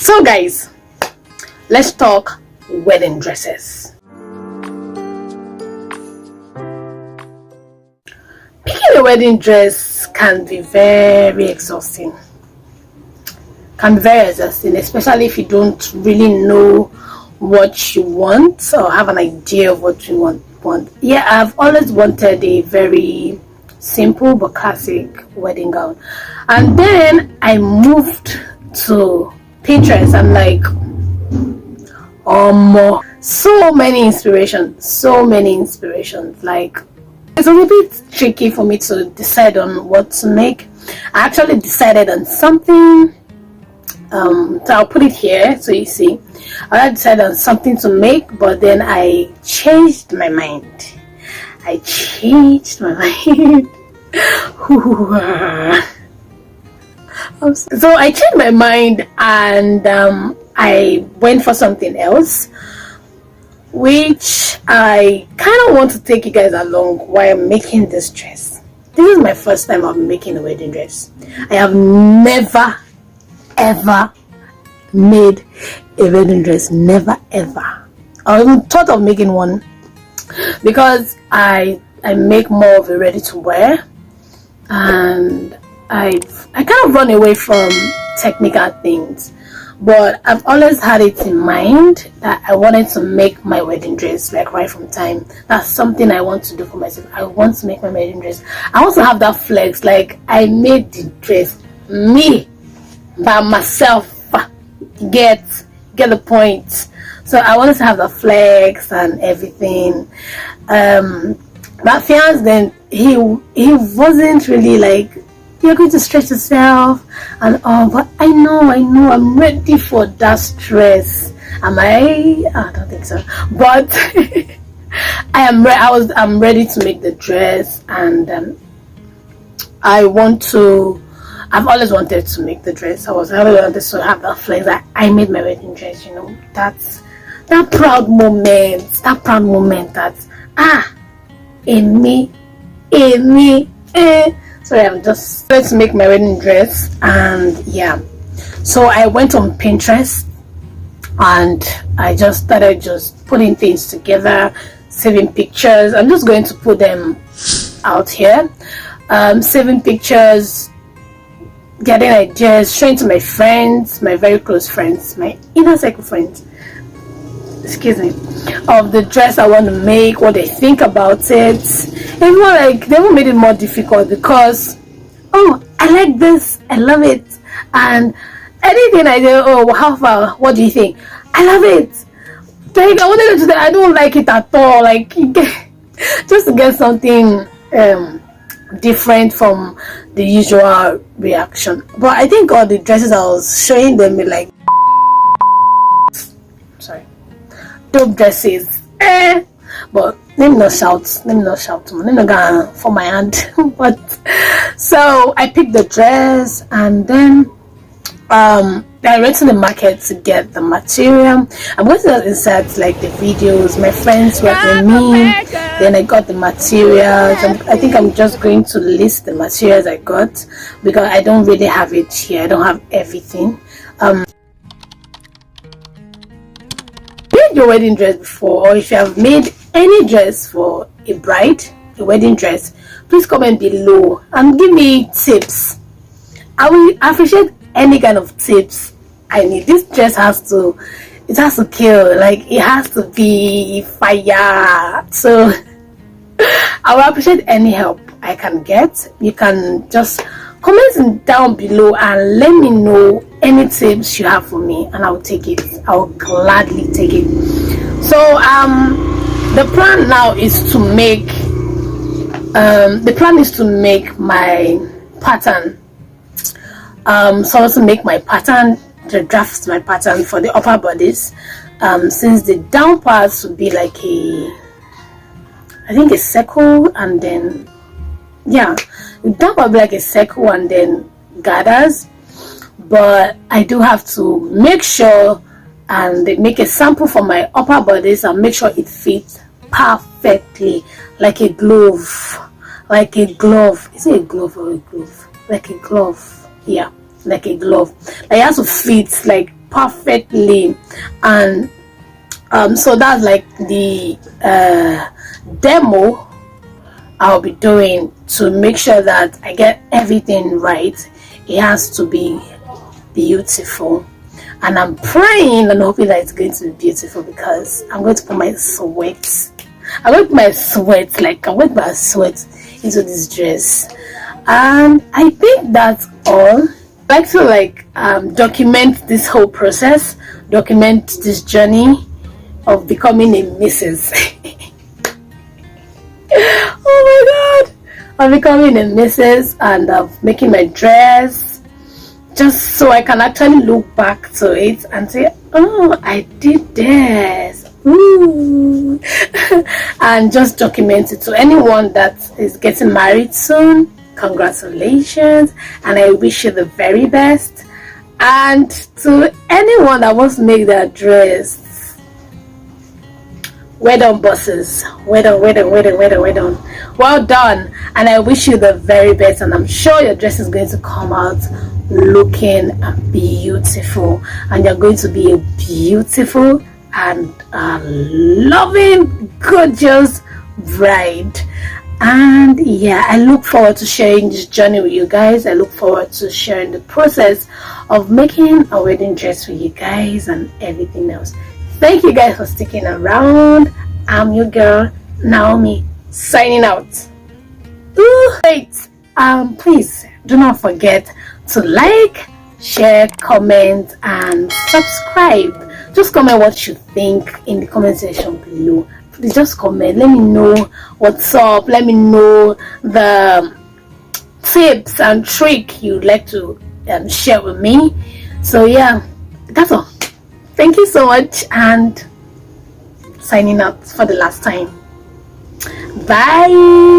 So guys, let's talk wedding dresses. Picking a wedding dress can be very exhausting. Especially if you don't really know what you want or have an idea of what you want. Yeah, I've always wanted a very simple but classic wedding gown, and then I moved to Pinterest. I'm like, so many inspirations. Like, it's a little bit tricky for me to decide on what to make. I actually decided on something. So I'll put it here so you see. I decided on something to make, but then I changed my mind. So I changed my mind, and I went for something else, which I kind of want to take you guys along while I'm making this dress. This is my first time of making a wedding dress. I have never ever made a wedding dress. Never ever. I even thought of making one because I make more of a ready to wear, and I kind of run away from technical things, but I've always had it in mind that I wanted to make my wedding dress like right from time. That's something I want to do for myself. I want to make my wedding dress. I want to have that flex, like I made the dress me by myself. Get the point. So I wanted to have the flex and everything. My fiance, then he wasn't really like, you're going to stretch yourself and all, but I know I'm ready for that stress. Am I? I don't think so, but I'm ready to make the dress, and I've always wanted to make the dress. I always wanted to have that flex that I made my wedding dress, that's that proud moment that Sorry, I'm just going to make my wedding dress, and yeah. So I went on Pinterest and I just started putting things together, saving pictures. I'm just going to put them out here. Saving pictures, getting ideas, showing to my friends, my very close friends, my inner circle friends, of the dress I want to make, what they think about it. It's more like they even made it more difficult because, oh, I like this, I love it, and anything I do, oh, how far, what do you think? I love it. Like, I wanted to say I don't like it at all, like just to get something different from the usual reaction. But I think all the dresses I was showing them were like dope dresses, but let me not shout for my hand. But so I picked the dress, and then I went to the market to get the material. I'm going to insert like the videos my friends were with me, then I got the materials, and I think I'm just going to list the materials I got because I don't really have it here. I don't have everything. Made your wedding dress before, or if you have made any dress for a bride, a wedding dress, please comment below and give me tips. I will appreciate any kind of tips I need. This dress has to kill, like it has to be fire. So I will appreciate any help I can get. You can just comment down below and let me know any tips you have for me, and I'll take it. I'll gladly take it. So the plan now is to make my pattern. So also make my pattern, draft my pattern for the upper bodies, since the down parts would be like I think a circle, and then yeah, the down part would be like a circle and then gathers. But I do have to make sure and make a sample for my upper bodies and make sure it fits perfectly, like a glove. Is it a glove or a glove? Like a glove. Yeah, like a glove. Like it has to fit like perfectly. And so that's like the demo I'll be doing to make sure that I get everything right. It has to be beautiful, and I'm praying and hoping that it's going to be beautiful, because I'm going to put my sweat. I'm going to put my sweat, like I'm going to put my sweat into this dress, and I think that's all. I like to document this whole process, document this journey of becoming a Mrs. Oh my god, of becoming a Mrs. and of making my dress, just so I can actually look back to it and say, oh, I did this. Ooh. And just document it. To anyone that is getting married soon, congratulations, and I wish you the very best. And to anyone that wants to make their dress, well done, bosses. Well done. Well done. And I wish you the very best. And I'm sure your dress is going to come out looking beautiful. And you're going to be a beautiful and loving, gorgeous bride. And yeah, I look forward to sharing this journey with you guys. I look forward to sharing the process of making a wedding dress with you guys and everything else. Thank you guys for sticking around. I'm your girl Naomi, signing out. Wait, please do not forget to like, share, comment, and subscribe. Just comment what you think in the comment section below. Please just comment. Let me know what's up. Let me know the tips and trick you'd like to share with me. So yeah, that's all. Thank you so much, and signing out for the last time. Bye.